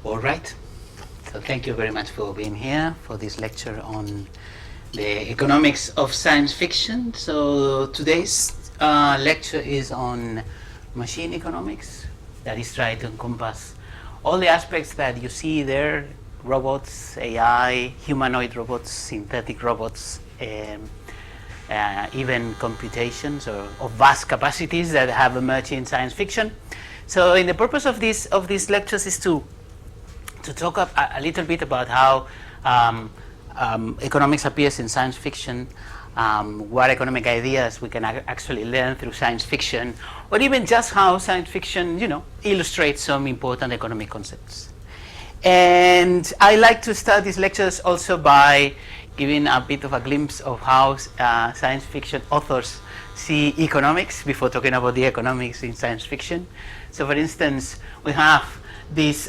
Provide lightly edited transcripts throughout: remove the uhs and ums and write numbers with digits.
All right. So thank you very much for being here for this lecture on the economics of science fiction. So today's lecture is on machine economics, that is trying to encompass all the aspects that you see there: robots, AI, humanoid robots, synthetic robots, even computations of vast capacities that have emerged in science fiction. So in the purpose of these lectures is to talk a little bit about how economics appears in science fiction, what economic ideas we can actually learn through science fiction, or even just how science fiction, illustrates some important economic concepts. And I like to start these lectures also by giving a bit of a glimpse of how science fiction authors see economics before talking about the economics in science fiction. So for instance, we have this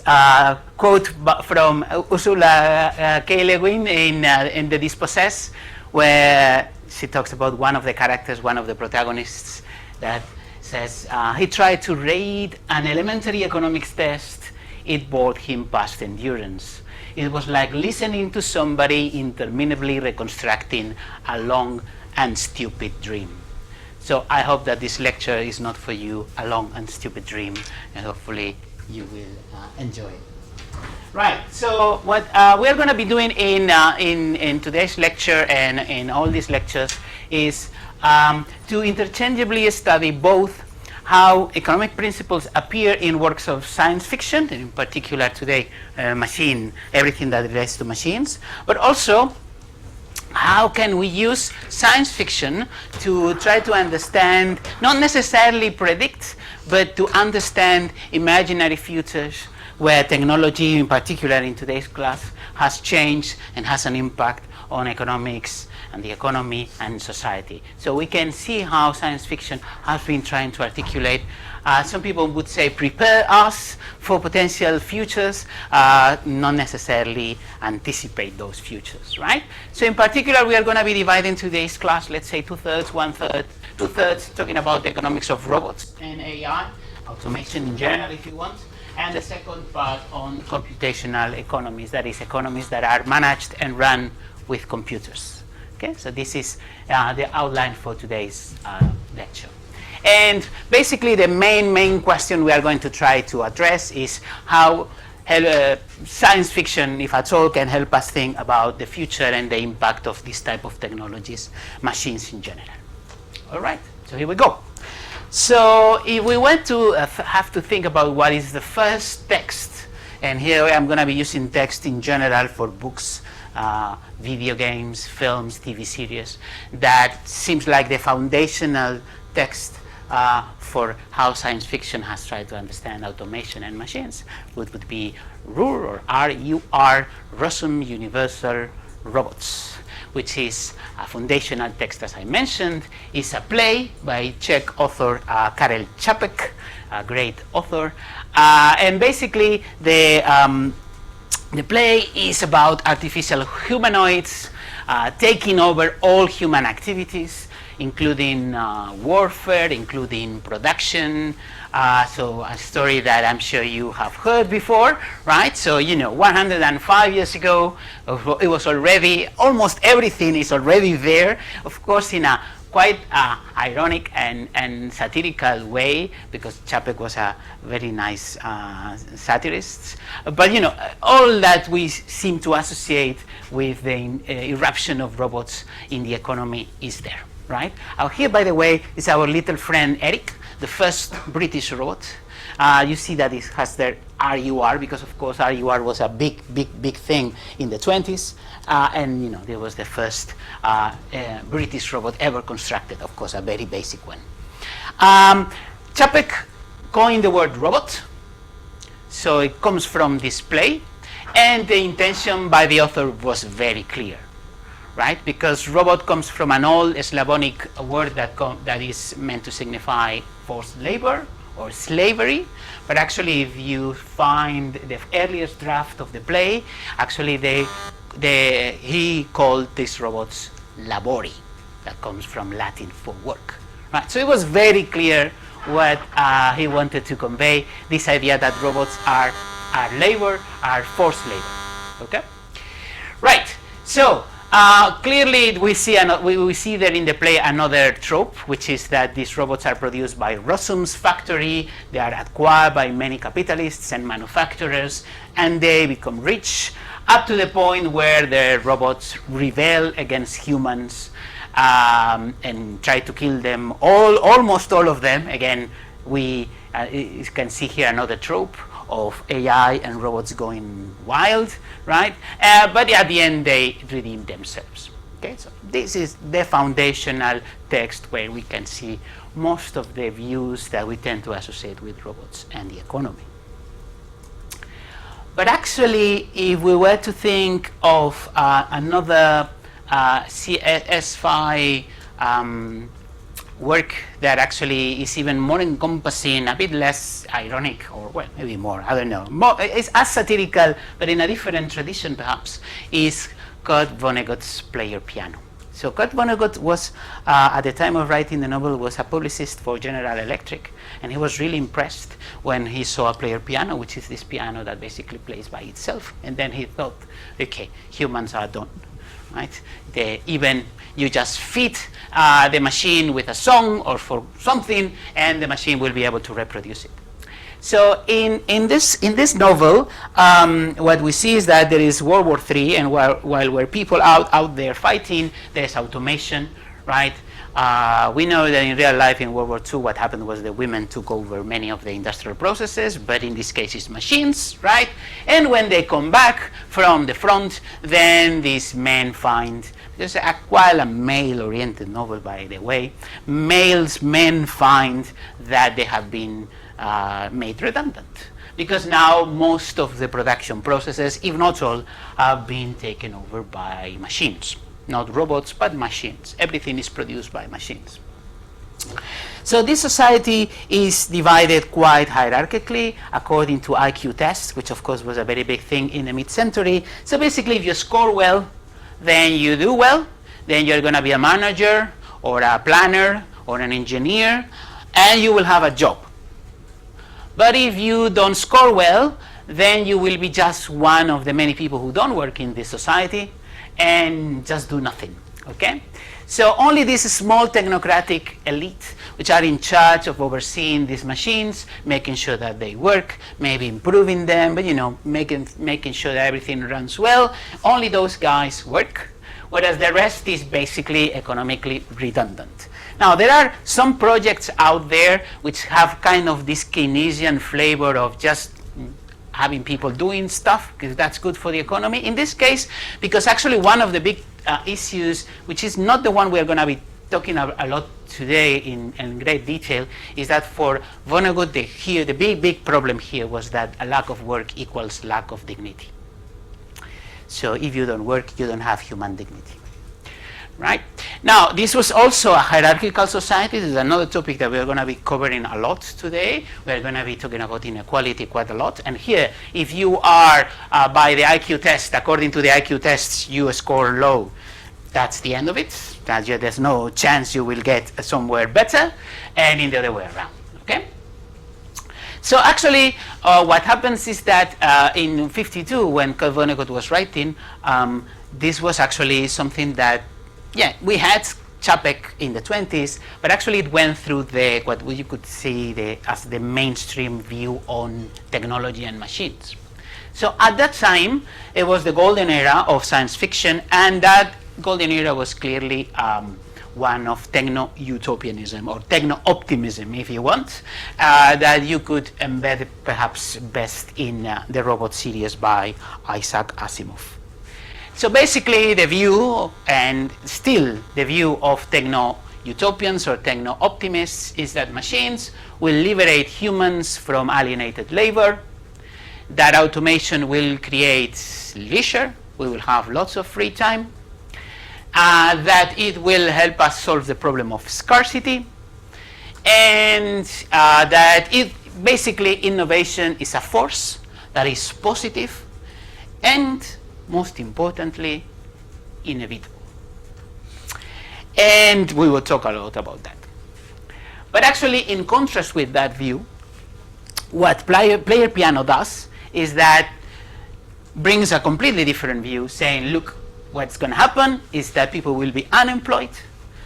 quote from Ursula K. Le Guin in The Dispossessed, where she talks about one of the characters, one of the protagonists, that says he tried to read an elementary economics test. It bored him past endurance. It was like listening to somebody interminably reconstructing a long and stupid dream. So I hope that this lecture is not for you a long and stupid dream, and hopefully you will enjoy it. Right, so what we're going to be doing in today's lecture and in all these lectures is to interchangeably study both how economic principles appear in works of science fiction, and in particular today everything that relates to machines, but also how can we use science fiction to try to understand, not necessarily predict, but to understand imaginary futures where technology, in particular in today's class, has changed and has an impact on economics and the economy and society. So we can see how science fiction has been trying to articulate, some people would say, prepare us for potential futures, not necessarily anticipate those futures, right? So in particular, we are going to be dividing today's class, let's say 2/3, 1/3, 2/3 talking about the economics of robots and AI, automation in general if you want, and the second part on computational economies, that is economies that are managed and run with computers. Okay, so this is the outline for today's lecture. And basically the main question we are going to try to address is how science fiction, if at all, can help us think about the future and the impact of this type of technologies, machines in general. All right, so here we go. So if we want to have to think about what is the first text, and here I'm going to be using text in general for books, video games, films, TV series, that seems like the foundational text for how science fiction has tried to understand automation and machines, which would be RUR, or R-U-R, Rossum Universal Robots, which is a foundational text, as I mentioned. It's a play by Czech author Karel Čapek, a great author. And basically, the play is about artificial humanoids taking over all human activities, including warfare, including production. So a story that I'm sure you have heard before, right? So, 105 years ago, it was already, almost everything is already there, of course, in a quite ironic and satirical way, because Čapek was a very nice satirist. But, all that we seem to associate with the eruption of robots in the economy is there. Right? Here, by the way, is our little friend Eric, the first British robot. You see that it has their RUR, because of course RUR was a big thing in the 20s, and there was the first British robot ever constructed, of course a very basic one. Čapek coined the word robot, so it comes from this play, and the intention by the author was very clear. Right? Because robot comes from an old Slavonic word that is meant to signify forced labor or slavery. But actually, if you find the earliest draft of the play, actually he called these robots labori. That comes from Latin for work. Right? So it was very clear what he wanted to convey, this idea that robots are are labor, are forced labor. Okay? Right. So clearly we see there in the play another trope, which is that these robots are produced by Rossum's factory. They are acquired by many capitalists and manufacturers, and they become rich up to the point where the robots rebel against humans and try to kill them, almost all of them. Again, you can see here another trope of AI and robots going wild, right? But at the end, they redeem themselves. Okay, so this is the foundational text where we can see most of the views that we tend to associate with robots and the economy. But actually, if we were to think of another CSFI work that actually is even more encompassing, a bit less ironic, or well, maybe more, I don't know. It's as satirical, but in a different tradition perhaps, is Kurt Vonnegut's Player Piano. So Kurt Vonnegut was, at the time of writing the novel, was a publicist for General Electric, and he was really impressed when he saw a player piano, which is this piano that basically plays by itself. And then he thought, okay, humans are done. Right? Even you just feed the machine with a song or for something, and the machine will be able to reproduce it. So in this novel, what we see is that there is World War III, and while we're people out there fighting, there's automation, right? We know that in real life in World War II, what happened was the women took over many of the industrial processes, but in this case it's machines, right? And when they come back from the front, then these men find, there's quite a male-oriented novel, by the way, men find that they have been made redundant, because now most of the production processes, if not all, have been taken over by machines. Not robots, but machines. Everything is produced by machines. So this society is divided quite hierarchically according to IQ tests, which of course was a very big thing in the mid-century. So basically, if you score well, then you do well. Then you're going to be a manager or a planner or an engineer, and you will have a job. But if you don't score well, then you will be just one of the many people who don't work in this society and just do nothing, okay? So only this small technocratic elite, which are in charge of overseeing these machines, making sure that they work, maybe improving them, but making sure that everything runs well, only those guys work, whereas the rest is basically economically redundant. Now, there are some projects out there which have kind of this Keynesian flavor of just having people doing stuff, because that's good for the economy. In this case, because actually one of the big issues, which is not the one we're going to be talking a lot today in great detail, is that for Vonnegut, the big problem here was that a lack of work equals lack of dignity. So if you don't work, you don't have human dignity. Right? Now, this was also a hierarchical society. This is another topic that we're going to be covering a lot today. We're going to be talking about inequality quite a lot. And here, if you are, by the IQ test, according to the IQ tests, you score low, that's the end of it. There's no chance you will get somewhere better, and in the other way around. Okay? So actually, what happens is that in 52, when Kurt Vonnegut was writing, this was actually something that, yeah, we had Čapek in the 20s, but actually it went through what you could see as the mainstream view on technology and machines. So at that time, it was the golden era of science fiction, and that golden era was clearly one of techno-utopianism, or techno-optimism, if you want, that you could embed perhaps best in the Robot series by Isaac Asimov. So basically the view, and still the view of techno-utopians or techno-optimists, is that machines will liberate humans from alienated labor, that automation will create leisure, we will have lots of free time, that it will help us solve the problem of scarcity, and that basically innovation is a force that is positive and, most importantly, inevitable. And we will talk a lot about that. But actually, in contrast with that view, what Player Piano does is that brings a completely different view, saying, look, what's going to happen is that people will be unemployed.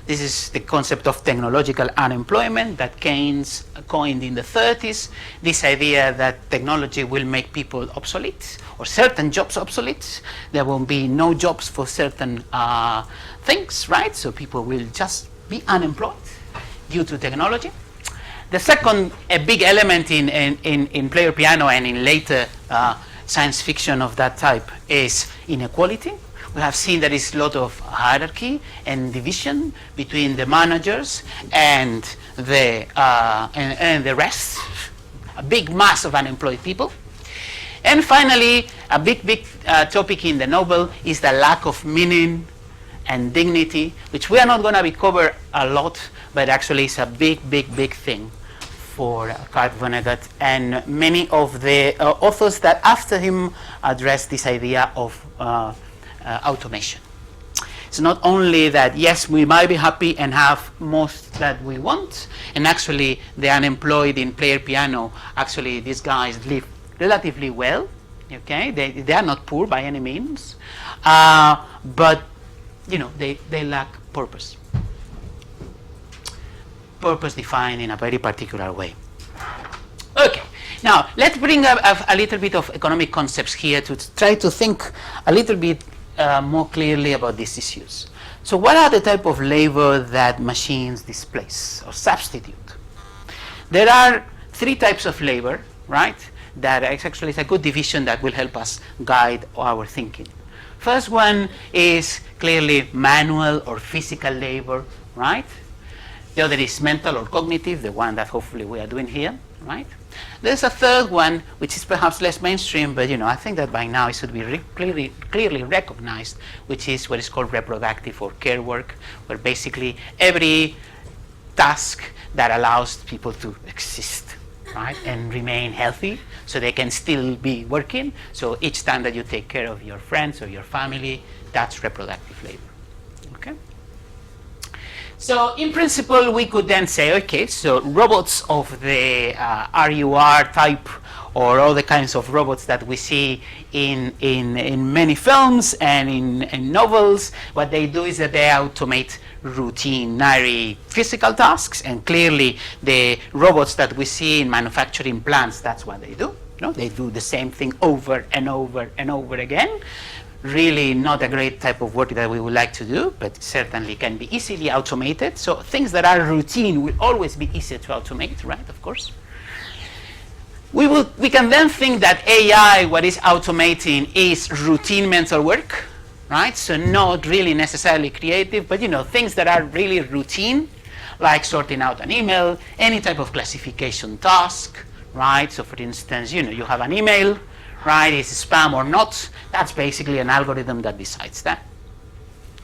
This is the concept of technological unemployment that Keynes coined in the 30s, this idea that technology will make people obsolete, or certain jobs obsolete. There won't be no jobs for certain things, right? So people will just be unemployed due to technology. The second, a big element in Player Piano and in later science fiction of that type is inequality. We have seen there is a lot of hierarchy and division between the managers and the rest, a big mass of unemployed people. And finally, a big topic in the novel is the lack of meaning and dignity, which we are not going to be covered a lot, but actually it's a big thing for Kurt Vonnegut and many of the authors that after him addressed this idea of automation. It's not only that, yes, we might be happy and have most that we want, and actually the unemployed in Player Piano, actually these guys live relatively well, okay? They are not poor by any means, but you know, they lack purpose. Purpose defined in a very particular way. Okay, now let's bring up a little bit of economic concepts here to try to think a little bit more clearly about these issues. So what are the type of labor that machines displace or substitute? There are three types of labor, right? That actually is a good division that will help us guide our thinking. First one is clearly manual or physical labor, right? The other is mental or cognitive, the one that hopefully we are doing here, right? There's a third one, which is perhaps less mainstream, but you know, I think that by now it should be clearly recognized, which is what is called reproductive or care work, where basically every task that allows people to exist, right, and remain healthy, so they can still be working. So each time that you take care of your friends or your family, that's reproductive labor, okay? So in principle, we could then say, okay, so robots of the RUR type or all the kinds of robots that we see in many films and in novels, what they do is that they automate routinary physical tasks, and clearly the robots that we see in manufacturing plants, that's what they do. You know, they do the same thing over and over and over again. Really not a great type of work that we would like to do, but certainly can be easily automated. So things that are routine will always be easier to automate, right, of course. We can then think that AI, what is automating, is routine mental work, right? So not really necessarily creative, but you know, things that are really routine, like sorting out an email, any type of classification task, right? So for instance, you know, you have an email, right, is it spam or not? That's basically an algorithm that decides that,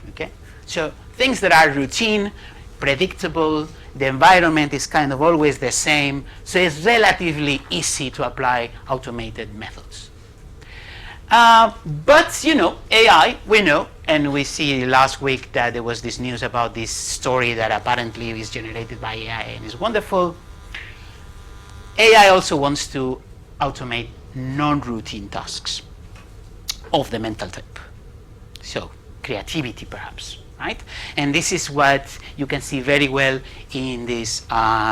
okay? So things that are routine, predictable, the environment is kind of always the same, so it's relatively easy to apply automated methods. But, you know, AI, we know, and we see last week that there was this news about this story that apparently is generated by AI and is wonderful. AI also wants to automate non-routine tasks of the mental type. So creativity, perhaps, right? And this is what you can see very well in this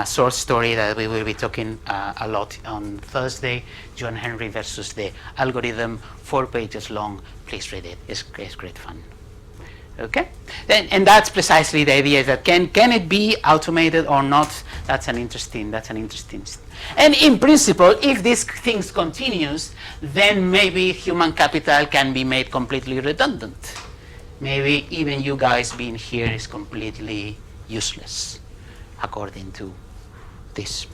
short story that we will be talking a lot on Thursday, John Henry versus the algorithm, 4 pages long. Please read it. It's great fun. Okay? And that's precisely the idea, that can it be automated or not? That's an interesting. And in principle, if these things continues, then maybe human capital can be made completely redundant. Maybe even you guys being here is completely useless, according to this.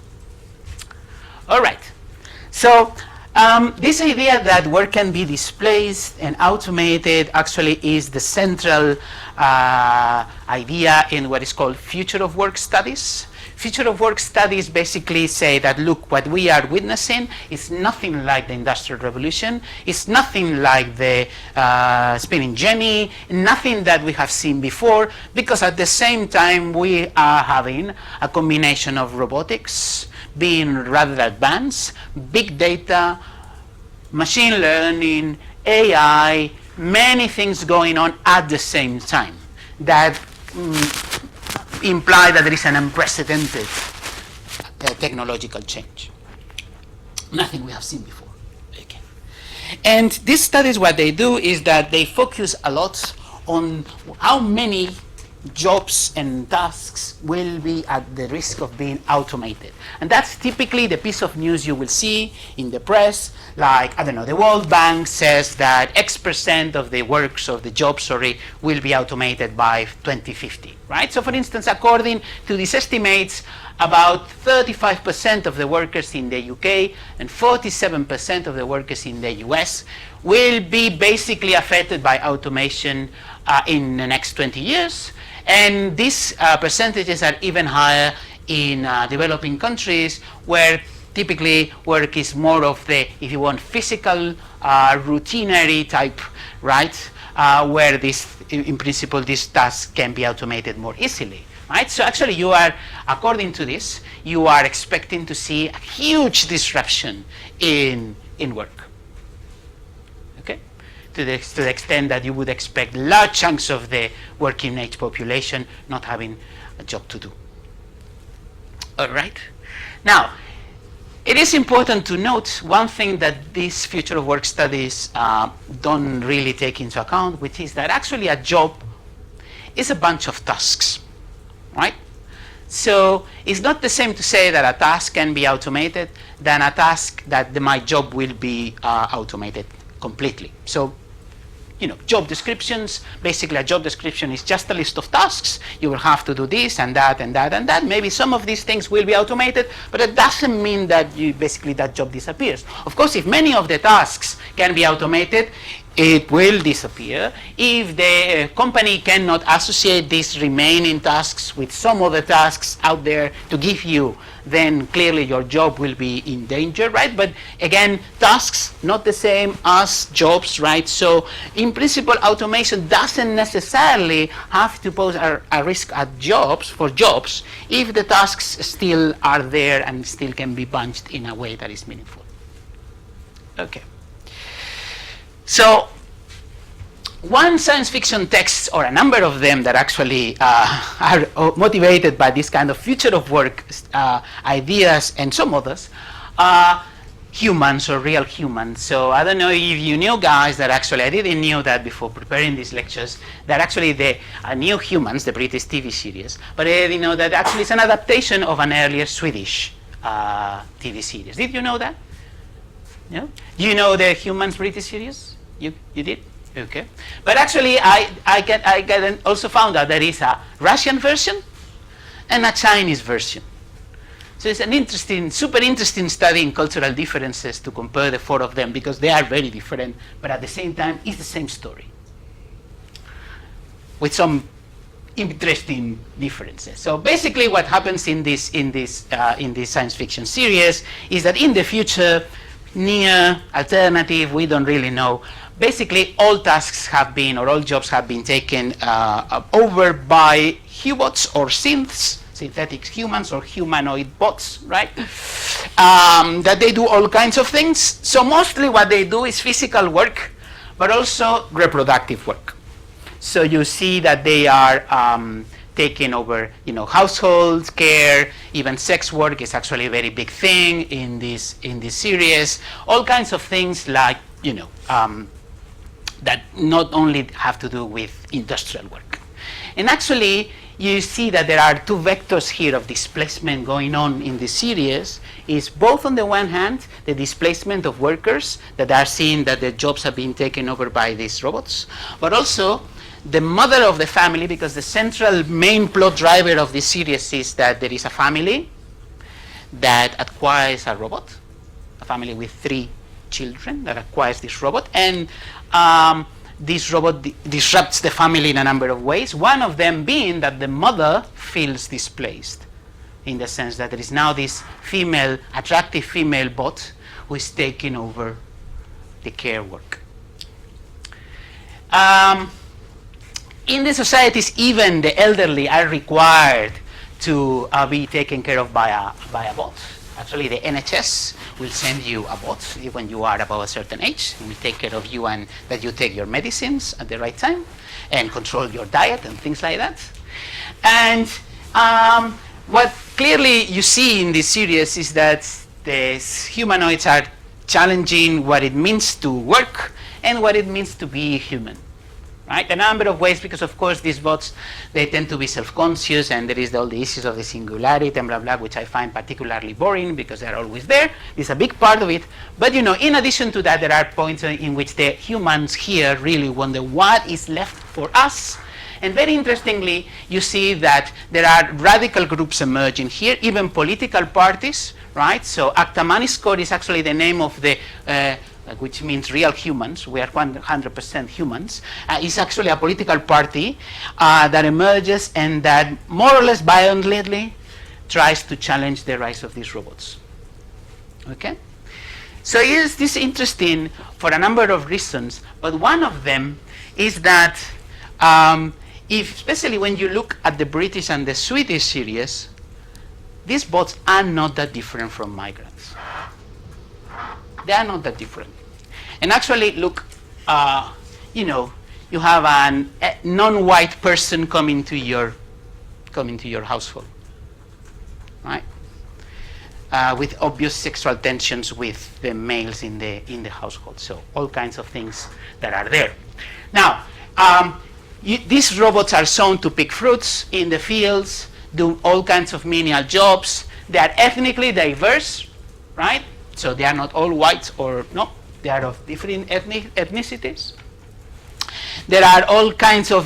All right. So this idea that work can be displaced and automated actually is the central idea in what is called future of work studies. Future of work studies basically say that, look, what we are witnessing is nothing like the Industrial Revolution, it's nothing like the spinning jenny, nothing that we have seen before, because at the same time we are having a combination of robotics being rather advanced, big data, machine learning, AI, many things going on at the same time that imply that there is an unprecedented technological change. Nothing we have seen before. Okay. And these studies, what they do is that they focus a lot on how many jobs and tasks will be at the risk of being automated. And that's typically the piece of news you will see in the press, like, I don't know, the World Bank says that X% of the works, of the jobs, will be automated by 2050, right? So for instance, according to these estimates, about 35% of the workers in the UK and 47% of the workers in the US will be basically affected by automation in the next 20 years. And these percentages are even higher in developing countries, where typically work is more of the, if you want, physical, routinary type, right? Where this, in principle, these tasks can be automated more easily, right? So actually you are, according to this, you are expecting to see a huge disruption in work. To the extent that you would expect large chunks of the working age population not having a job to do. All right? Now, it is important to note one thing that these future of work studies don't really take into account, which is that actually a job is a bunch of tasks, right? So it's not the same to say that a task can be automated than a task that my job will be automated completely. So, you know, job descriptions, basically a job description is just a list of tasks. You will have to do this and that and that and that. Maybe some of these things will be automated, but it doesn't mean that basically that job disappears. Of course, if many of the tasks can be automated, it will disappear. If the company cannot associate these remaining tasks with some other tasks out there to give you, then clearly your job will be in danger, right? But again, tasks not the same as jobs, right? So in principle, automation doesn't necessarily have to pose a risk at jobs if the tasks still are there and still can be bunched in a way that is meaningful. Okay. So one science fiction text, or a number of them that actually are motivated by this kind of future of work ideas, and some others, are humans or real humans. So I don't know if you knew, guys, that actually I didn't know that before preparing these lectures, that actually the New Humans, the British TV series, but I didn't know that actually it's an adaptation of an earlier Swedish TV series. Did you know that? No? Do you know the Humans British series? You did? Okay. But actually, I also found out there is a Russian version and a Chinese version. So it's an interesting, super interesting study in cultural differences to compare the four of them, because they are very different, but at the same time, it's the same story with some interesting differences. So basically, what happens in this science fiction series is that in the future, near, alternative, we don't really know. Basically, all tasks have been, or all jobs have been taken over by hubots or synths, synthetic humans or humanoid bots, right? That they do all kinds of things. So mostly what they do is physical work, but also reproductive work. So you see that they are taking over, household care, even sex work is actually a very big thing in this series. All kinds of things like, that not only have to do with industrial work. And actually, you see that there are two vectors here of displacement going on in this series. Is both, on the one hand, the displacement of workers that are seeing that their jobs have been taken over by these robots, but also the mother of the family, because the central main plot driver of this series is that there is a family that acquires a robot, a family with 3 children that acquires this robot, and this robot disrupts the family in a number of ways, one of them being that the mother feels displaced, in the sense that there is now this attractive female bot who is taking over the care work. In the societies, even the elderly are required to be taken care of by a bot. Actually, the NHS will send you a bot when you are above a certain age. It will take care of you and that you take your medicines at the right time and control your diet and things like that. And what clearly you see in this series is that the humanoids are challenging what it means to work and what it means to be human. Right? A number of ways, because of course these bots, they tend to be self-conscious, and there is all the issues of the singularity and blah, blah, which I find particularly boring because they're always there. It's a big part of it. But in addition to that, there are points in which the humans here really wonder what is left for us. And very interestingly, you see that there are radical groups emerging here, even political parties, right? So Actamaniskor is actually the name of the which means real humans. We are 100% humans. It's actually a political party that emerges and that more or less violently tries to challenge the rise of these robots. Okay? So is this interesting for a number of reasons, but one of them is that especially when you look at the British and the Swedish series, these bots are not that different from migrants. They are not that different. And actually, look, you have a non-white person coming to your household, right? With obvious sexual tensions with the males in the household. So all kinds of things that are there. Now, these robots are shown to pick fruits in the fields, do all kinds of menial jobs. They are ethnically diverse, right? So they are not all whites or no, they are of different ethnicities. There are all kinds of,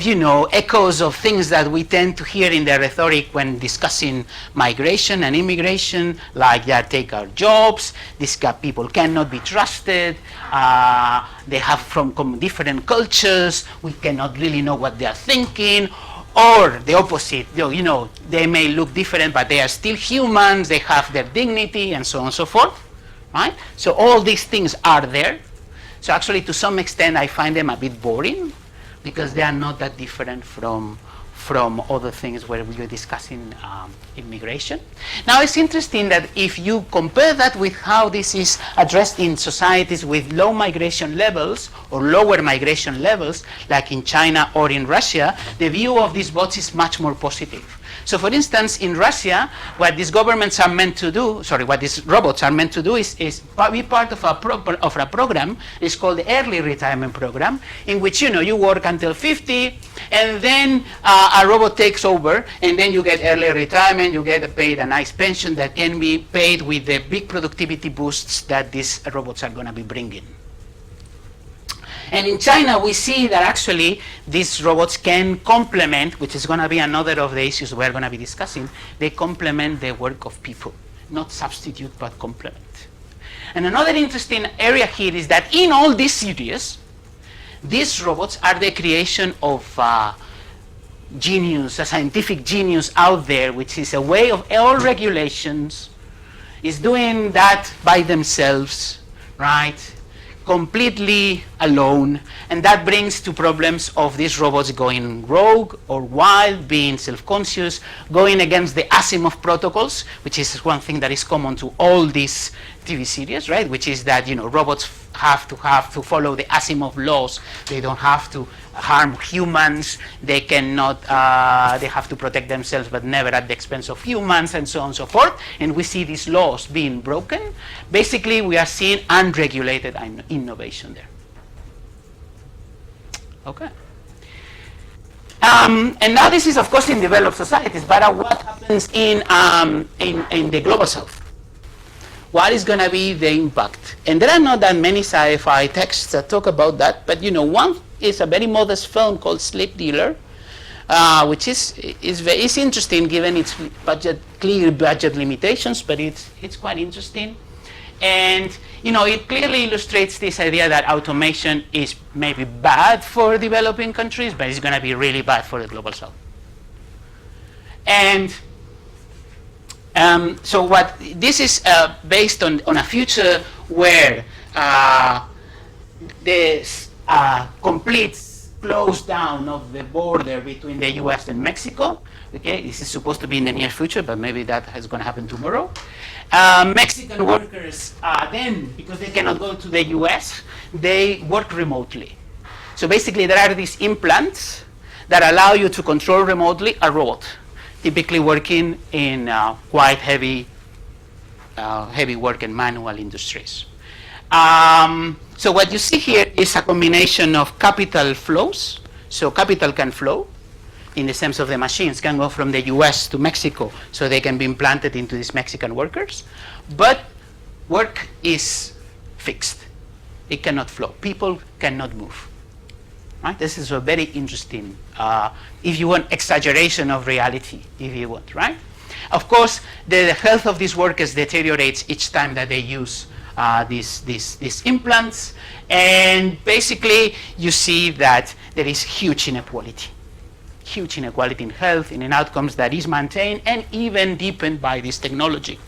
echoes of things that we tend to hear in the rhetoric when discussing migration and immigration, like they take our jobs, these people cannot be trusted, they have from different cultures, we cannot really know what they are thinking, or the opposite, they may look different, but they are still humans, they have their dignity, and so on and so forth. Right? So all these things are there. So actually, to some extent, I find them a bit boring because they are not that different from other things where we were discussing immigration. Now, it's interesting that if you compare that with how this is addressed in societies with low migration levels or lower migration levels, like in China or in Russia, the view of these bots is much more positive. So, for instance, in Russia, what these robots are meant to do is be part of a program. It's called the early retirement program, in which you work until 50, and then a robot takes over, and then you get early retirement. You get paid a nice pension that can be paid with the big productivity boosts that these robots are going to be bringing. And in China, we see that actually these robots can complement, which is going to be another of the issues we're going to be discussing, they complement the work of people, not substitute, but complement. And another interesting area here is that in all these series, these robots are the creation of genius, a scientific genius out there, which is a way of all regulations, is doing that by themselves, right? Completely alone, and that brings to problems of these robots going rogue or wild, being self-conscious, going against the Asimov protocols, which is one thing that is common to all these TV series, right? Which is that robots have to follow the Asimov laws. They don't have to harm humans. They cannot. They have to protect themselves, but never at the expense of humans, and so on and so forth. And we see these laws being broken. Basically, we are seeing unregulated innovation there. Okay. And now this is, of course, in developed societies. But what happens in the global south? What is going to be the impact? And there are not that many sci-fi texts that talk about that. But one is a very modest film called Sleep Dealer, which is interesting given its clear budget limitations. But it's quite interesting. And it clearly illustrates this idea that automation is maybe bad for developing countries, but it's going to be really bad for the global south. And so what this is based on a future where this complete close down of the border between the US and Mexico. Okay, this is supposed to be in the near future, but maybe that is going to happen tomorrow. Mexican workers then, because they cannot go to the US, they work remotely. So basically there are these implants that allow you to control remotely a robot, typically working in quite heavy work and manual industries. So what you see here is a combination of capital flows. So capital can flow in the sense of the machines can go from the US to Mexico, so they can be implanted into these Mexican workers. But work is fixed. It cannot flow. People cannot move. Right? This is a very interesting, if you want, exaggeration of reality, if you want, right? Of course, the health of these workers deteriorates each time that they use these implants, and basically you see that there is huge inequality in health and in outcomes that is maintained and even deepened by this technology.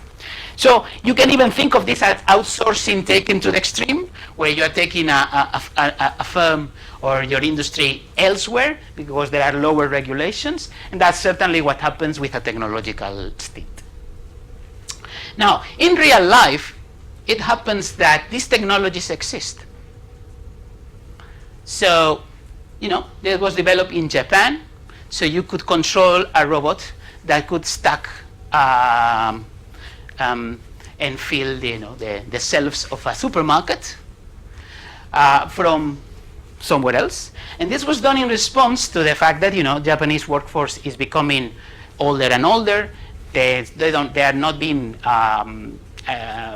So you can even think of this as outsourcing taken to the extreme, where you are taking a firm or your industry elsewhere because there are lower regulations, and that's certainly what happens with a technological stint. Now, in real life, it happens that these technologies exist. So, it was developed in Japan, so you could control a robot that could stack and fill the shelves of a supermarket from somewhere else. And this was done in response to the fact that Japanese workforce is becoming older and older. They are not being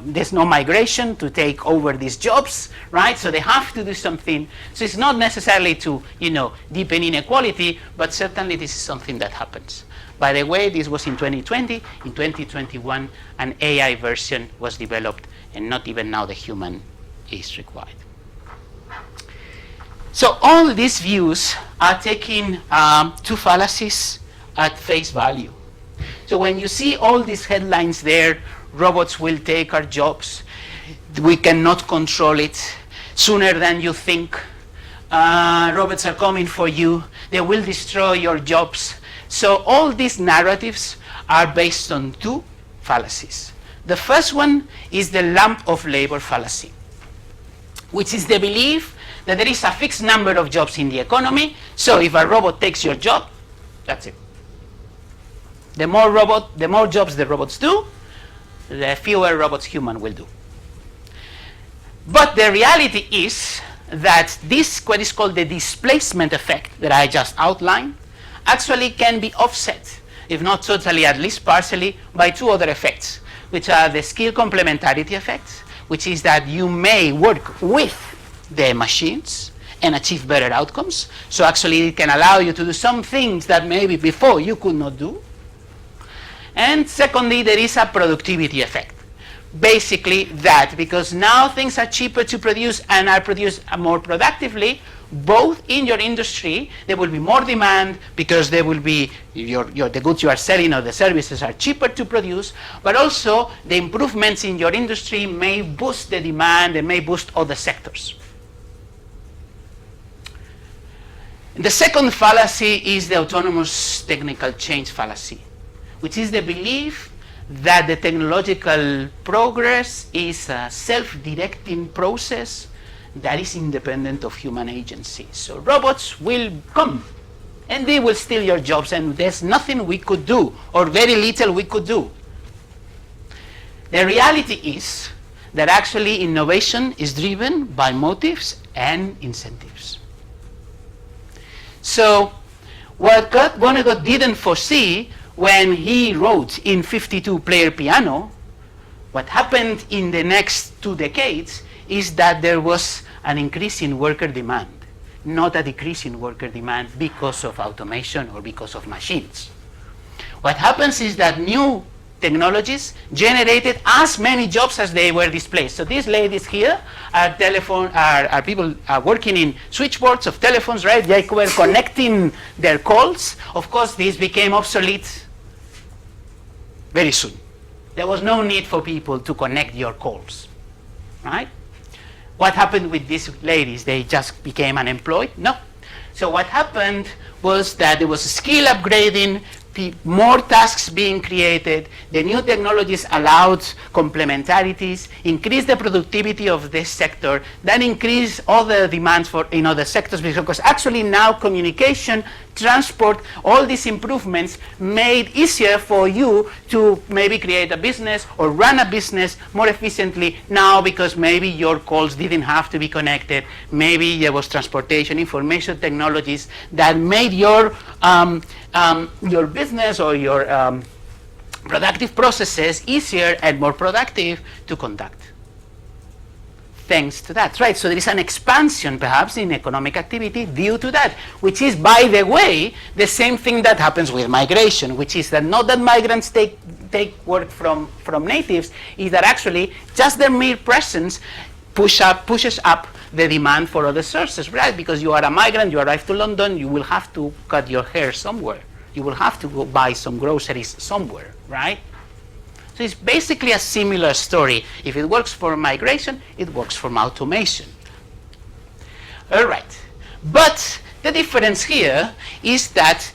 there's no migration to take over these jobs, right? So they have to do something. So it's not necessarily to deepen inequality, but certainly this is something that happens. By the way, this was in 2020. In 2021, an AI version was developed, and not even now the human is required. So all these views are taking two fallacies at face value. So when you see all these headlines there, robots will take our jobs, we cannot control it, sooner than you think, robots are coming for you, they will destroy your jobs. So all these narratives are based on two fallacies. The first one is the lump of labor fallacy, which is the belief that there is a fixed number of jobs in the economy, so if a robot takes your job, that's it. The more jobs the robots do, the fewer robots human will do. But the reality is that this, what is called the displacement effect that I just outlined, actually can be offset, if not totally, at least partially, by two other effects, which are the skill complementarity effects, which is that you may work with the machines and achieve better outcomes. So actually it can allow you to do some things that maybe before you could not do. And secondly, there is a productivity effect. Basically that, because now things are cheaper to produce and are produced more productively, both in your industry, there will be more demand because there will be the goods you are selling or the services are cheaper to produce, but also the improvements in your industry may boost the demand and may boost other sectors. The second fallacy is the autonomous technical change fallacy, which is the belief that the technological progress is a self-directing process that is independent of human agency. So robots will come and they will steal your jobs, and there's nothing we could do, or very little we could do. The reality is that actually innovation is driven by motives and incentives. So what Vonnegut didn't foresee when he wrote in 52-player piano, what happened in the next 2 decades is that there was an increase in worker demand, not a decrease in worker demand because of automation or because of machines. What happens is that new technologies generated as many jobs as they were displaced. So these ladies here are people working in switchboards of telephones, right? They were connecting their calls. Of course, these became obsolete very soon. There was no need for people to connect your calls, right? What happened with these ladies? They just became unemployed? No. So what happened was that there was skill upgrading, more tasks being created, the new technologies allowed complementarities, increase the productivity of this sector, then increase all the demands for in other sectors, because actually now communication, transport, all these improvements made easier for you to maybe create a business or run a business more efficiently now, because maybe your calls didn't have to be connected, maybe there was transportation, information technologies that made your business or your productive processes easier and more productive to conduct. Thanks to that, right? So there is an expansion, perhaps, in economic activity due to that, which is, by the way, the same thing that happens with migration, which is that not that migrants take work from natives, is that actually just their mere presence pushes up the demand for other sources, right? Because you are a migrant, you arrive to London, you will have to cut your hair somewhere. You will have to go buy some groceries somewhere, right? So it's basically a similar story. If it works for migration, it works for automation. All right. But the difference here is that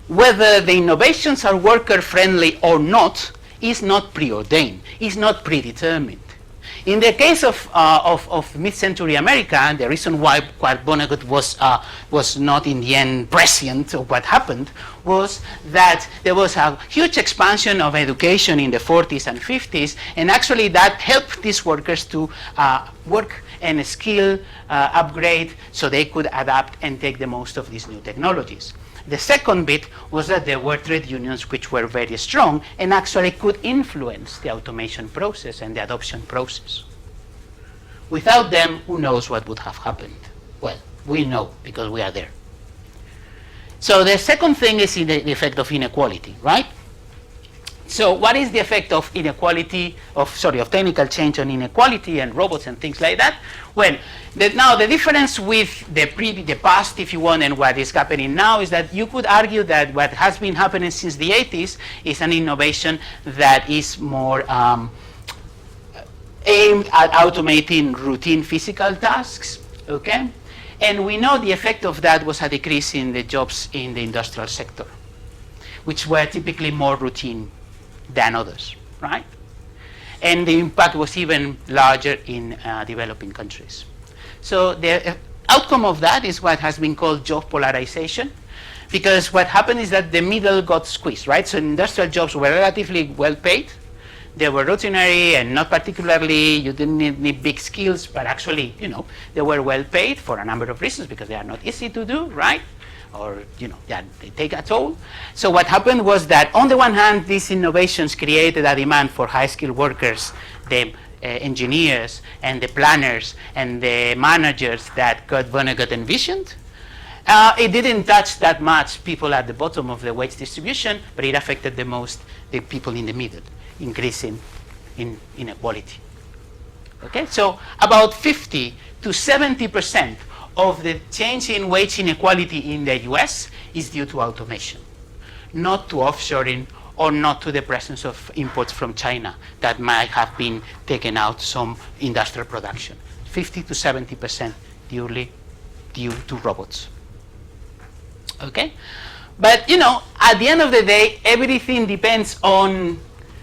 whether the innovations are worker-friendly or not is not preordained, is not predetermined. In the case of mid-century America, the reason why Vonnegut was not in the end prescient of what happened was that there was a huge expansion of education in the 40s and 50s, and actually that helped these workers to work and skill upgrade so they could adapt and take the most of these new technologies. The second bit was that there were trade unions which were very strong and actually could influence the automation process and the adoption process. Without them, who knows what would have happened? Well, we know because we are there. So the second thing is the effect of inequality, right? So what is the effect of inequality, of technical change on inequality and robots and things like that? Well, now the difference with the past, if you want, and what is happening now is that you could argue that what has been happening since the 80s is an innovation that is more aimed at automating routine physical tasks, okay? And we know the effect of that was a decrease in the jobs in the industrial sector, which were typically more routine than others, right? And the impact was even larger in developing countries. So the outcome of that is what has been called job polarization, because what happened is that the middle got squeezed, right? So industrial jobs were relatively well paid. They were routinary and not particularly, you didn't need big skills, but actually, they were well paid for a number of reasons, because they are not easy to do, right? Or, they take a toll. So what happened was that, on the one hand, these innovations created a demand for high-skilled workers, the engineers and the planners and the managers that Kurt Vonnegut envisioned. It didn't touch that much people at the bottom of the wage distribution, but it affected the most the people in the middle, increasing in inequality. Okay, so about 50 to 70% of the change in wage inequality in the US is due to automation, not to offshoring or not to the presence of imports from China that might have been taken out some industrial production. 50 to 70% due to robots. Okay? But, at the end of the day, everything depends on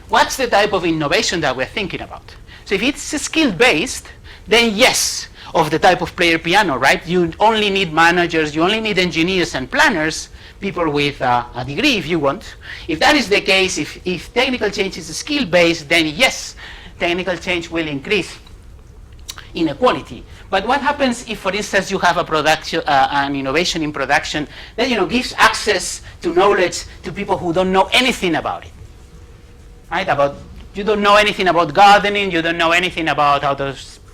what's the type of innovation that we're thinking about. So if it's skill-based, then yes, of the type of player piano, right? You only need managers, you only need engineers and planners, people with a degree if you want. If that is the case, if technical change is skill-based, then yes, technical change will increase inequality. But what happens if, for instance, you have an innovation in production that gives access to knowledge to people who don't know anything about it, right? You don't know anything about gardening, you don't know anything about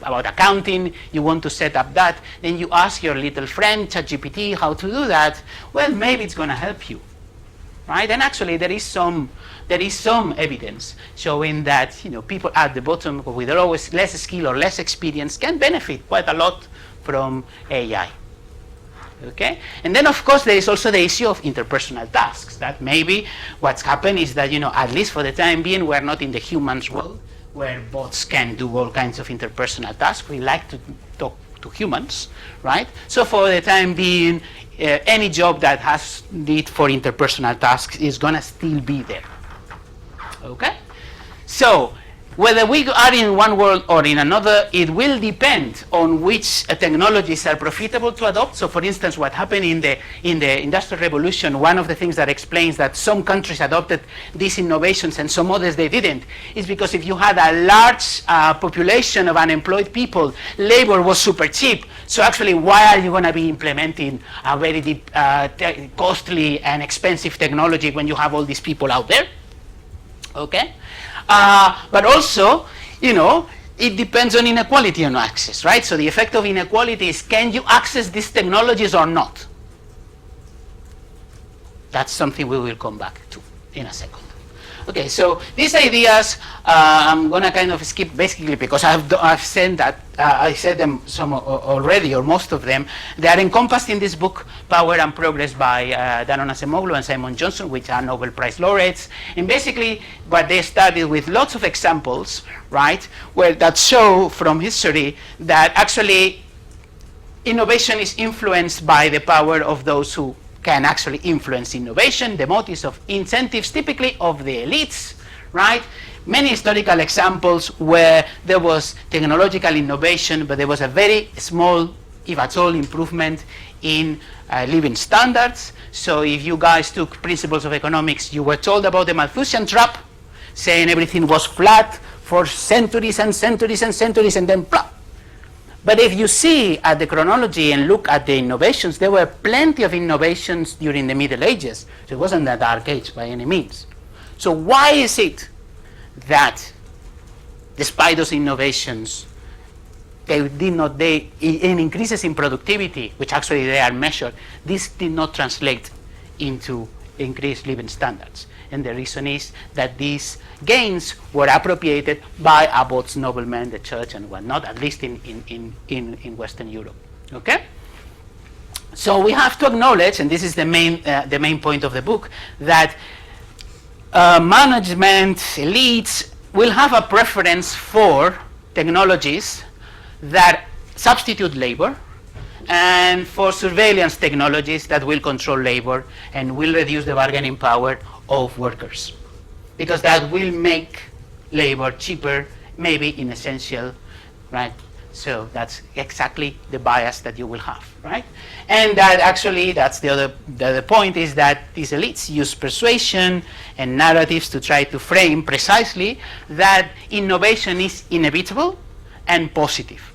accounting, you want to set up that, then you ask your little friend, ChatGPT, how to do that. Well, maybe it's going to help you, right? And actually, there is some evidence showing that people at the bottom with always less skill or less experience can benefit quite a lot from AI. Okay? And then, of course, there is also the issue of interpersonal tasks. That maybe what's happened is that, at least for the time being, we're not in the humans world, where bots can do all kinds of interpersonal tasks. We like to talk to humans, right? So for the time being, any job that has need for interpersonal tasks is going to still be there. Okay? So, whether we are in one world or in another, it will depend on which technologies are profitable to adopt. So, for instance, what happened in the Industrial Revolution, one of the things that explains that some countries adopted these innovations and some others they didn't, is because if you had a large population of unemployed people, labor was super cheap. So actually, why are you going to be implementing a very deep, costly and expensive technology when you have all these people out there? Okay? But also, you know, it depends on inequality on access, right? So the effect of inequality is, can you access these technologies or not? That's something we will come back to in a second. Okay, so these ideas, I'm going to kind of skip basically because I've said that, I said them some already, or most of them. They are encompassed in this book, Power and Progress, by Daron Acemoglu and Simon Johnson, which are Nobel Prize laureates. And basically, what they studied with lots of examples, right, where that show from history that actually innovation is influenced by the power of those who can actually influence innovation, the motives of incentives, typically of the elites, right? Many historical examples where there was technological innovation, but there was a very small, if at all, improvement in living standards. So if you guys took principles of economics, you were told about the Malthusian trap, saying everything was flat for centuries and centuries and centuries, and then plop. But if you see at the chronology and look at the innovations, there were plenty of innovations during the Middle Ages. So it wasn't a dark age by any means. So why is it that, despite those innovations, in increases in productivity, which actually they are measured, this did not translate into increased living standards? And the reason is that these gains were appropriated by abbots, noblemen, the church, and whatnot, at least in Western Europe. Okay? So we have to acknowledge, and this is the main point of the book, that management, elites, will have a preference for technologies that substitute labor, and for surveillance technologies that will control labor and will reduce the bargaining power of workers, because that will make labor cheaper, maybe inessential, right? So that's exactly the bias that you will have, right? And that actually, that's the other point, is that these elites use persuasion and narratives to try to frame precisely that innovation is inevitable and positive,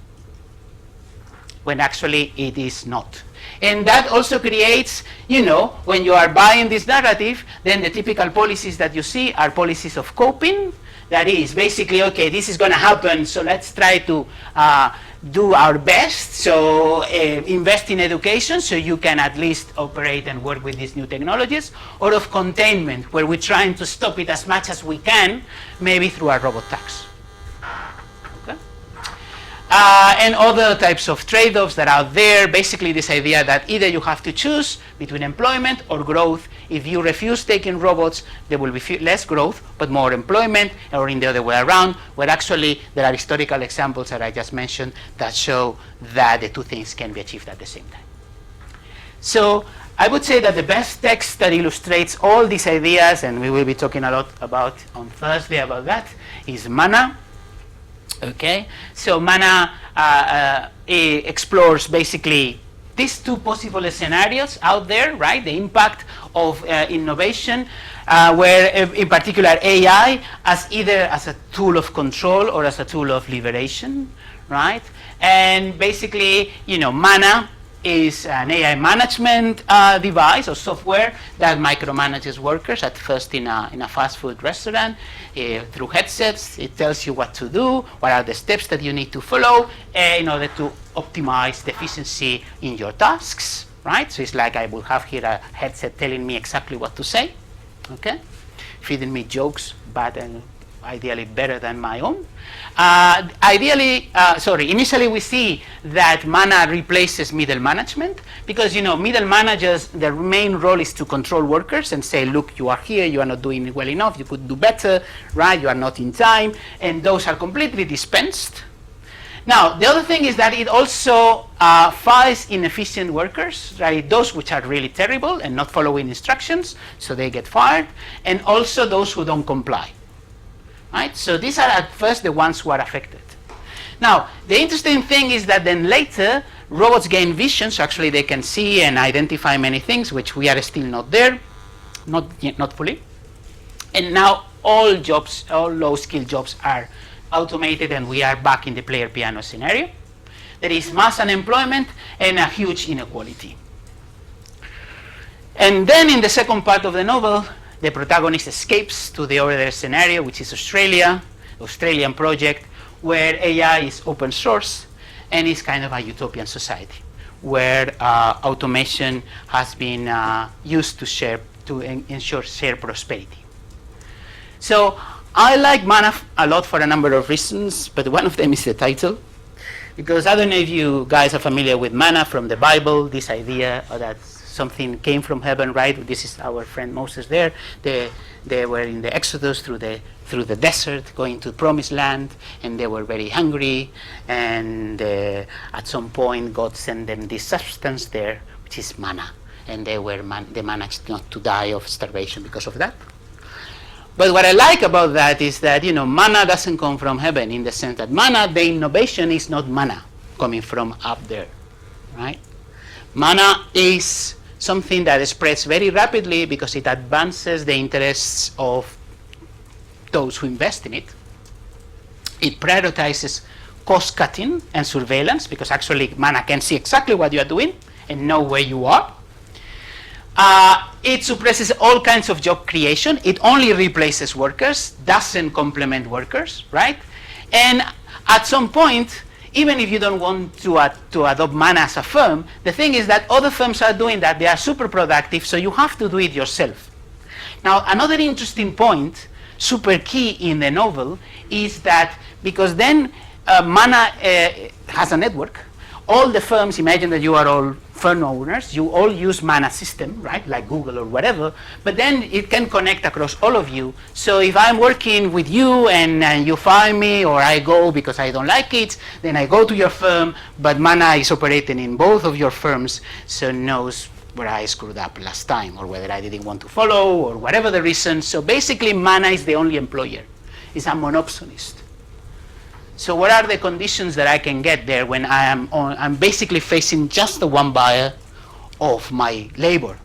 when actually it is not. And that also creates, you know, when you are buying this narrative, then the typical policies that you see are policies of coping. That is basically, okay, this is going to happen, so let's try to do our best. So invest in education so you can at least operate and work with these new technologies. Or of containment, where we're trying to stop it as much as we can, maybe through a robot tax. And other types of trade-offs that are out there, basically this idea that either you have to choose between employment or growth. If you refuse taking robots, there will be less growth, but more employment, or in the other way around, where actually there are historical examples that I just mentioned that show that the two things can be achieved at the same time. So I would say that the best text that illustrates all these ideas, and we will be talking a lot about on Thursday about that, is Mana. Okay, so Mana explores basically these two possible scenarios out there, right? The impact of innovation, where in particular AI as either as a tool of control or as a tool of liberation, right? And basically, you know, Mana is an AI management device or software that micromanages workers, at first in a fast food restaurant. Through headsets, it tells you what to do, what are the steps that you need to follow in order to optimize the efficiency in your tasks, right? So it's like I will have here a headset telling me exactly what to say, okay? Feeding me jokes, bad and ideally better than my own. Initially we see that Mana replaces middle management, because, you know, middle managers, their main role is to control workers and say, look, you are here, you are not doing well enough, you could do better, right? You are not in time, and those are completely dispensed. Now, the other thing is that it also fires inefficient workers, right? Those which are really terrible and not following instructions, so they get fired, and also those who don't comply, right? So these are at first the ones who are affected. Now, the interesting thing is that then later, robots gain vision, so actually they can see and identify many things, which we are still not there, not fully. And now all jobs, all low-skilled jobs are automated, and we are back in the player piano scenario. There is mass unemployment and a huge inequality. And then in the second part of the novel, the protagonist escapes to the other scenario, which is Australia, Australian project, where AI is open source and is kind of a utopian society, where automation has been used to ensure shared prosperity. So I like Mana a lot for a number of reasons, but one of them is the title. Because I don't know if you guys are familiar with manna from the Bible, this idea that something came from heaven, right? This is our friend Moses there. They were in the Exodus through the desert, going to promised land, and they were very hungry. And at some point, God sent them this substance there, which is manna. And they managed not to die of starvation because of that. But what I like about that is that, manna doesn't come from heaven, in the sense that manna, the innovation is not manna coming from up there, right? Manna is something that spreads very rapidly because it advances the interests of those who invest in it. It prioritizes cost cutting and surveillance, because actually manna can see exactly what you are doing and know where you are. It suppresses all kinds of job creation. It only replaces workers, doesn't complement workers, right? And at some point, even if you don't want to adopt manna as a firm, the thing is that other firms are doing that. They are super productive, so you have to do it yourself. Now, another interesting point, super key in the novel, is that because then manna has a network, all the firms, imagine that you are all firm owners, you all use manna system, right, like Google or whatever, but then it can connect across all of you. So if I'm working with you and you fire me, or I go because I don't like it, then I go to your firm, but manna is operating in both of your firms, so knows where I screwed up last time, or whether I didn't want to follow, or whatever the reason. So basically manna is the only employer. It's a monopsonist. So what are the conditions that I can get there when I'm basically facing just the one buyer of my labor?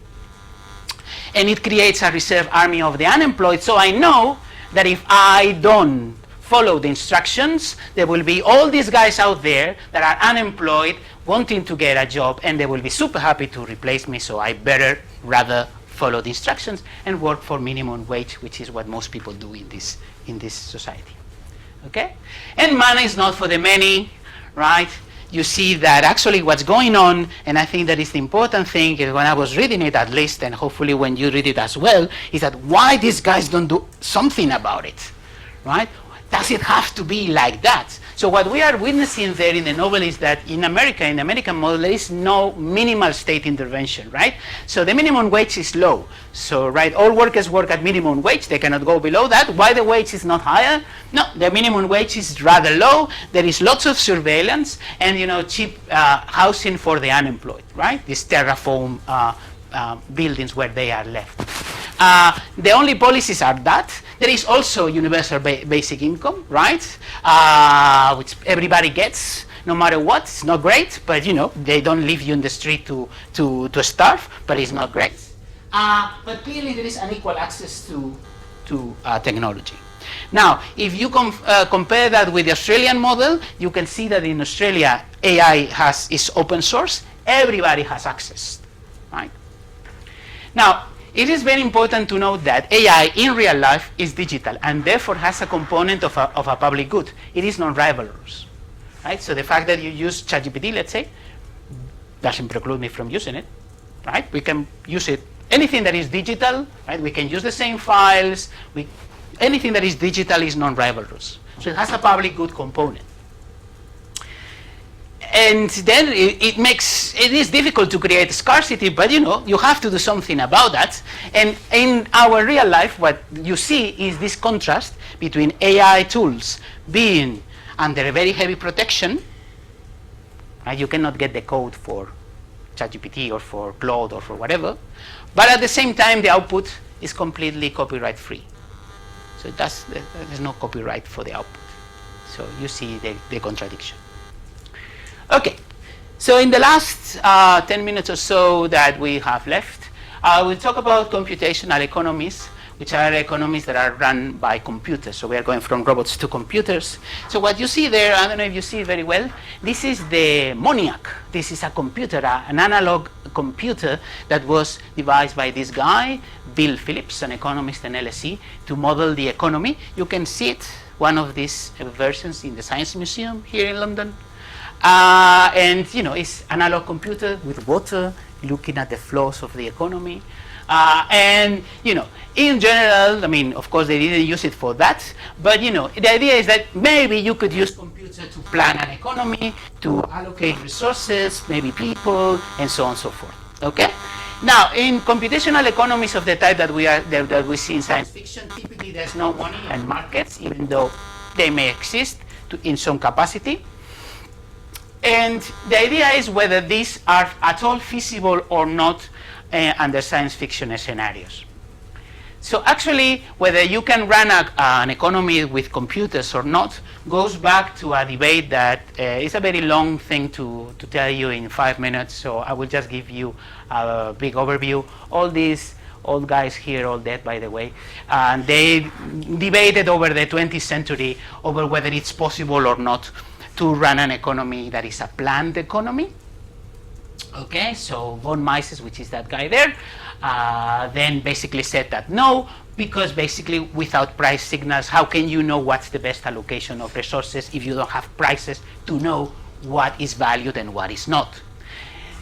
And it creates a reserve army of the unemployed, so I know that if I don't follow the instructions, there will be all these guys out there that are unemployed, wanting to get a job, and they will be super happy to replace me, so I better rather follow the instructions and work for minimum wage, which is what most people do in this society. Okay? And manna is not for the many, right? You see that actually what's going on, and I think that is the important thing, is when I was reading it at least, and hopefully when you read it as well, is that why these guys don't do something about it, right? Does it have to be like that? So what we are witnessing there in the novel is that in America, in the American model, there is no minimal state intervention, right? So the minimum wage is low. So, right, all workers work at minimum wage. They cannot go below that. Why the wage is not higher? No, the minimum wage is rather low. There is lots of surveillance and, cheap housing for the unemployed, right? These terraform buildings where they are left. The only policies are that. There is also universal basic income, right? Which everybody gets, no matter what. It's not great, but they don't leave you in the street to starve, but it's not great. But clearly there is unequal access to technology. Now, if you compare that with the Australian model, you can see that in Australia, AI is open source. Everybody has access, right? Now, it is very important to note that AI in real life is digital and therefore has a component of a public good. It is non-rivalrous, right? So the fact that you use ChatGPT, let's say, doesn't preclude me from using it, right? We can use it. Anything that is digital, right? We can use the same files. Anything that is digital is non-rivalrous. So it has a public good component. And then it is difficult to create scarcity, but you have to do something about that. And in our real life, what you see is this contrast between AI tools being under a very heavy protection, Right? You cannot get the code for ChatGPT or for Claude or for whatever. But at the same time, the output is completely copyright free. So there's no copyright for the output. So you see the contradiction. Okay. So in the last 10 minutes or so that we have left, we'll talk about computational economies, which are economies that are run by computers. So we are going from robots to computers. So what you see there, I don't know if you see it very well, this is the Moniac. This is a computer, an analog computer that was devised by this guy, Bill Phillips, an economist in LSE, to model the economy. You can see it, one of these versions in the Science Museum here in London. And it's analog computer with water looking at the flows of the economy. And in general, I mean, of course, they didn't use it for that. But the idea is that maybe you could use computer to plan an economy, to allocate resources, maybe people, and so on and so forth. Okay. Now, in computational economies of the type that we see in science fiction, typically there's no money and markets, even though they may exist in some capacity. And the idea is whether these are at all feasible or not under science fiction scenarios. So actually, whether you can run an economy with computers or not goes back to a debate that is a very long thing to tell you in 5 minutes. So I will just give you a big overview. All these old guys here, all dead by the way, and they debated over the 20th century over whether it's possible or not to run an economy that is a planned economy. Okay, so von Mises, which is that guy there, then basically said that no, because basically without price signals, how can you know what's the best allocation of resources if you don't have prices to know what is valued and what is not?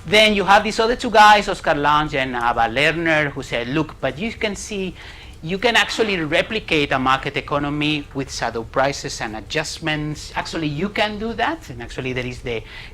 Then you have these other two guys, Oscar Lange and Ava Lerner, who said, look, but you can see you can actually replicate a market economy with shadow prices and adjustments. Actually, you can do that. And actually, there is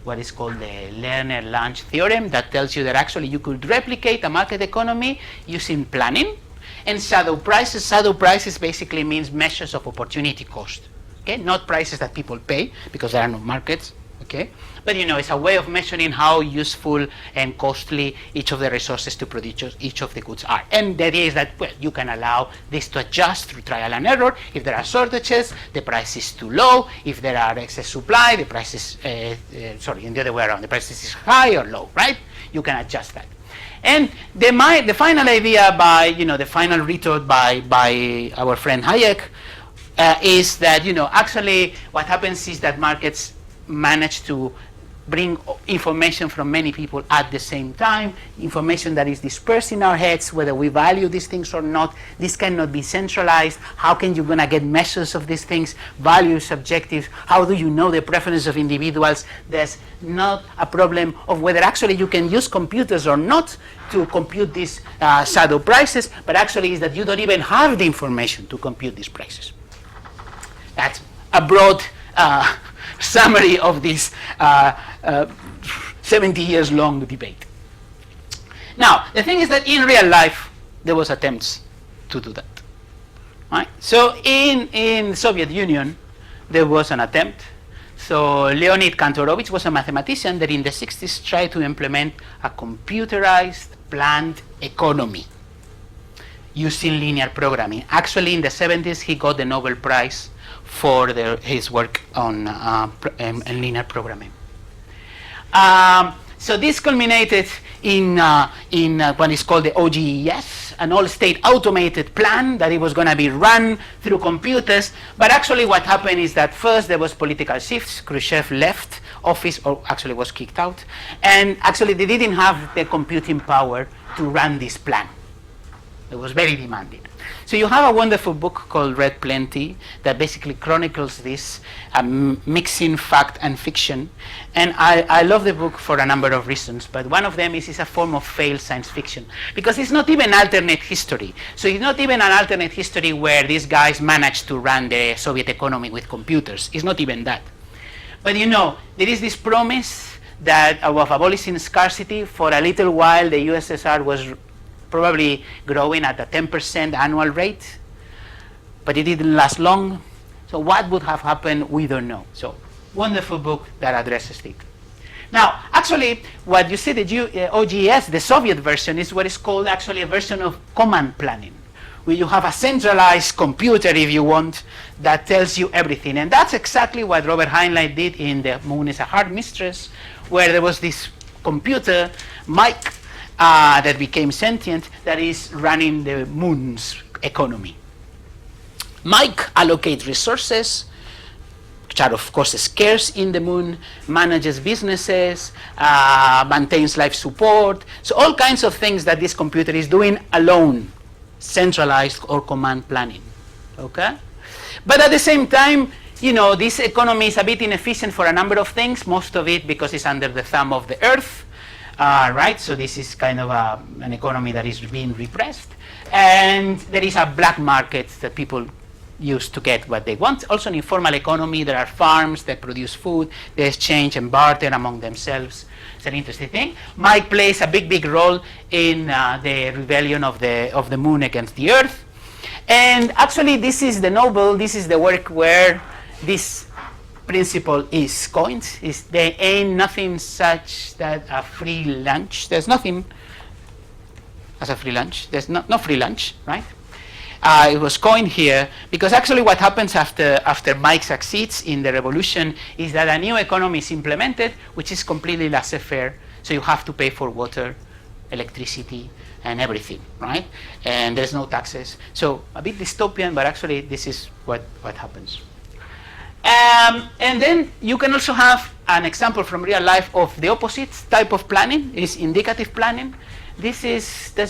what is called the Lerner-Lange theorem that tells you that actually you could replicate a market economy using planning. And shadow prices. Shadow prices basically means measures of opportunity cost. Okay, not prices that people pay because there are no markets. Okay, but it's a way of measuring how useful and costly each of the resources to produce each of the goods are. And the idea is that, well, you can allow this to adjust through trial and error. If there are shortages, the price is too low. If there are excess supply, the price is, in the other way around, the price is high or low, right? You can adjust that. And the final idea the final retort by our friend Hayek is that, actually what happens is that markets manage to bring information from many people at the same time, information that is dispersed in our heads, whether we value these things or not. This cannot be centralized. How can you gonna get measures of these things? Values, objectives. How do you know the preferences of individuals? There's not a problem of whether actually you can use computers or not to compute these shadow prices, but actually is that you don't even have the information to compute these prices. That's a broad summary of this 70 years long debate. Now, the thing is that in real life, there was attempts to do that. Right? So in the Soviet Union, there was an attempt. So Leonid Kantorovich was a mathematician that in the 60s tried to implement a computerized planned economy using linear programming. Actually, in the 70s, he got the Nobel Prize for his work on linear programming. So this culminated in what is called the OGES, an all-state automated plan that it was going to be run through computers. But actually what happened is that first there was political shifts. Khrushchev left office, or actually was kicked out. And actually they didn't have the computing power to run this plan. It was very demanding. So you have a wonderful book called Red Plenty that basically chronicles this, mixing fact and fiction. And I love the book for a number of reasons, but one of them is it's a form of failed science fiction, because it's not even alternate history. So it's not even an alternate history where these guys managed to run the Soviet economy with computers. It's not even that. But there is this promise that of abolishing scarcity. For a little while, the USSR was probably growing at a 10% annual rate, but it didn't last long. So what would have happened, we don't know. So wonderful book that addresses it. Now, actually, what you see, the OGS, the Soviet version, is what is called actually a version of command planning, where you have a centralized computer, if you want, that tells you everything. And that's exactly what Robert Heinlein did in The Moon is a Hard Mistress, where there was this computer, Mike, that became sentient, that is running the moon's economy. Mike allocates resources, which are of course scarce in the moon, manages businesses, maintains life support, so all kinds of things that this computer is doing alone, centralized or command planning, okay? But at the same time, you know, this economy is a bit inefficient for a number of things, most of it because it's under the thumb of the earth, right? So this is kind of an economy that is being repressed, and there is a black market that people use to get what they want. Also an informal economy, there are farms that produce food, they exchange and barter among themselves. It's an interesting thing. Mike plays a big role in the rebellion of the moon against the earth. And actually this is the novel, this is the work where this principle is coined. There ain't nothing such that a free lunch. There's nothing as a free lunch. There's no free lunch, right? It was coined here because actually what happens after Mike succeeds in the revolution is that a new economy is implemented, which is completely laissez-faire. So you have to pay for water, electricity, and everything, right? And there's no taxes. So a bit dystopian, but actually this is what happens. And then you can also have an example from real life of the opposite type of planning, is indicative planning. This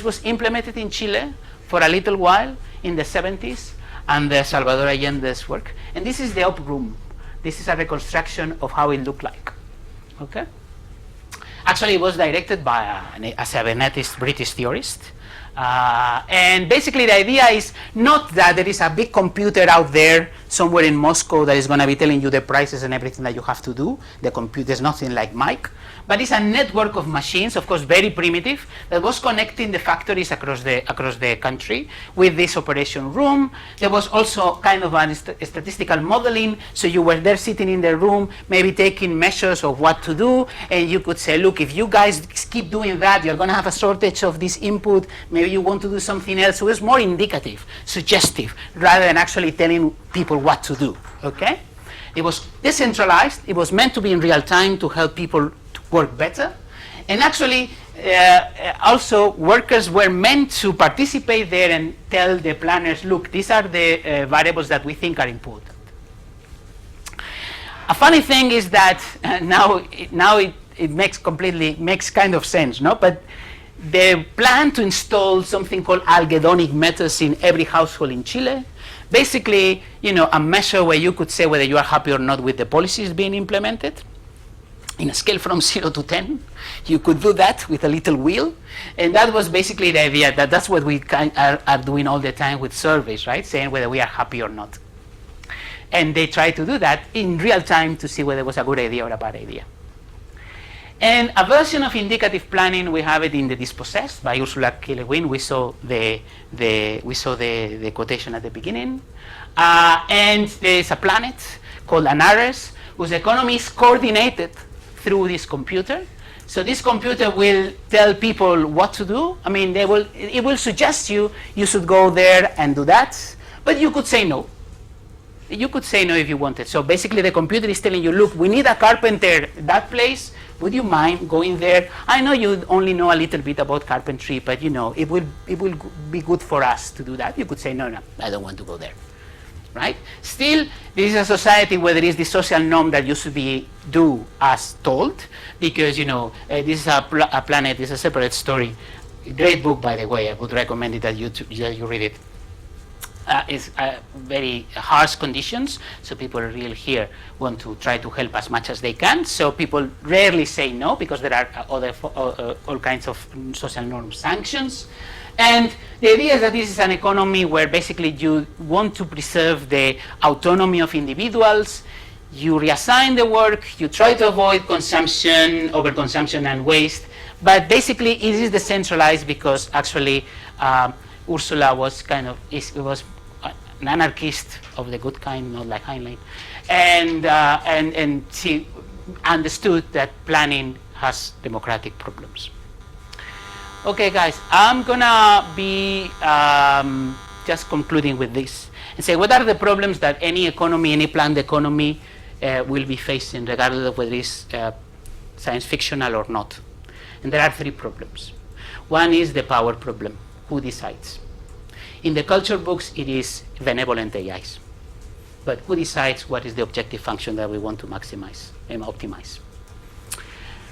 was implemented in Chile for a little while in the 70s under Salvador Allende's work. And this is the op room. This is a reconstruction of how it looked like, okay? Actually, it was directed by a cybernetist British theorist. And basically the idea is not that there is a big computer out there somewhere in Moscow that is going to be telling you the prices and everything that you have to do. The computer is nothing like Mike, but it's a network of machines, of course very primitive, that was connecting the factories across the country with this operation room. There was also kind of a statistical modeling, so you were there sitting in the room, maybe taking measures of what to do, and you could say, look, if you guys keep doing that, you're going to have a shortage of this input, maybe you want to do something else. So it was more indicative, suggestive, rather than actually telling people what to do, okay? It was decentralized, it was meant to be in real time to help people to work better, and actually also workers were meant to participate there and tell the planners, look, these are the variables that we think are important. A funny thing is that now it makes kind of sense, no? But the plan to install something called algedonic methods in every household in Chile, basically, you know, a measure where you could say whether you are happy or not with the policies being implemented. In a scale from 0 to 10, you could do that with a little wheel. And that was basically the idea, that that's what we are doing all the time with surveys, right? Saying whether we are happy or not. And they try to do that in real time to see whether it was a good idea or a bad idea. And a version of indicative planning, we have it in The Dispossessed by Ursula K. Le Guin. We saw the quotation at the beginning. And there's a planet called Anares, whose economy is coordinated through this computer. So this computer will tell people what to do. I mean, it will suggest you should go there and do that, but you could say no. You could say no if you wanted. So basically the computer is telling you, look, we need a carpenter at that place. Would you mind going there? I know you only know a little bit about carpentry, but you know, it will be good for us to do that. You could say, no, I don't want to go there. Right? Still, this is a society where there is the social norm that you should do as told, because you know this is a planet. This is a separate story. Great book, by the way. I would recommend it that you read it. It's very harsh conditions, so people really here want to try to help as much as they can. So people rarely say no because there are all kinds of social norm sanctions. And the idea is that this is an economy where basically you want to preserve the autonomy of individuals, you reassign the work, you try to avoid consumption, overconsumption and waste, but basically it is decentralized because actually Ursula was was an anarchist of the good kind, not like Heinlein, and she understood that planning has democratic problems. Okay, guys, I'm gonna be just concluding with this and say what are the problems that any economy, any planned economy will be facing, regardless of whether it's science fictional or not. And there are 3 problems. One is the power problem. Who decides? In the culture books, it is benevolent AIs. But who decides what is the objective function that we want to maximize and optimize?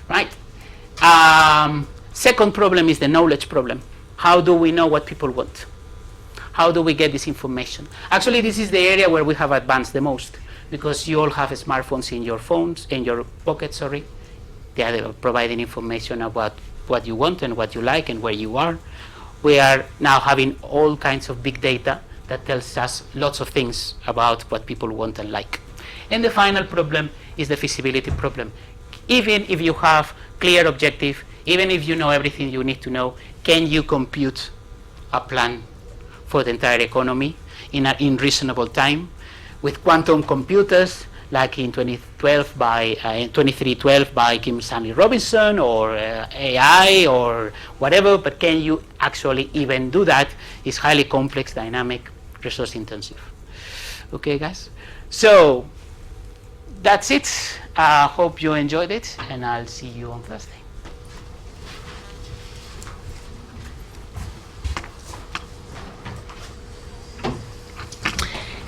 Right? Second problem is the knowledge problem. How do we know what people want? How do we get this information? Actually, this is the area where we have advanced the most, because you all have smartphones in your phones, in your pockets, sorry. They are providing information about what you want and what you like and where you are. We are now having all kinds of big data that tells us lots of things about what people want and like. And the final problem is the feasibility problem. Even if you have clear objective, even if you know everything you need to know, can you compute a plan for the entire economy in reasonable time with quantum computers, like in 2312 by Kim Stanley Robinson, or AI or whatever, but can you actually even do that? It's highly complex, dynamic, resource intensive. Okay, guys? So that's it. I hope you enjoyed it, and I'll see you on Thursday.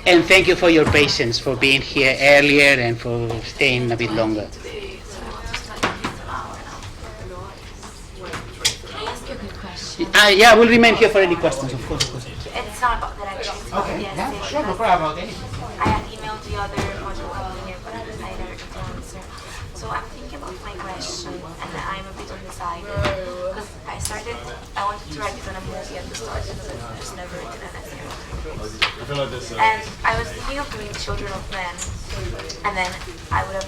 And thank you for your patience, for being here earlier and for staying a bit longer. Can I ask you a good question? Yeah, we'll remain here for any questions, of course. It's not about that actually. It's about Okay, the yeah, essay, sure, no because problem about anything. I had emailed the other module coordinator, but I never got the answer. So I'm thinking about my question, and I'm a bit undecided. Because I wanted to write it on a movie at the start, and I've just never written an essay. And I was thinking of doing Children of Men, and then I would have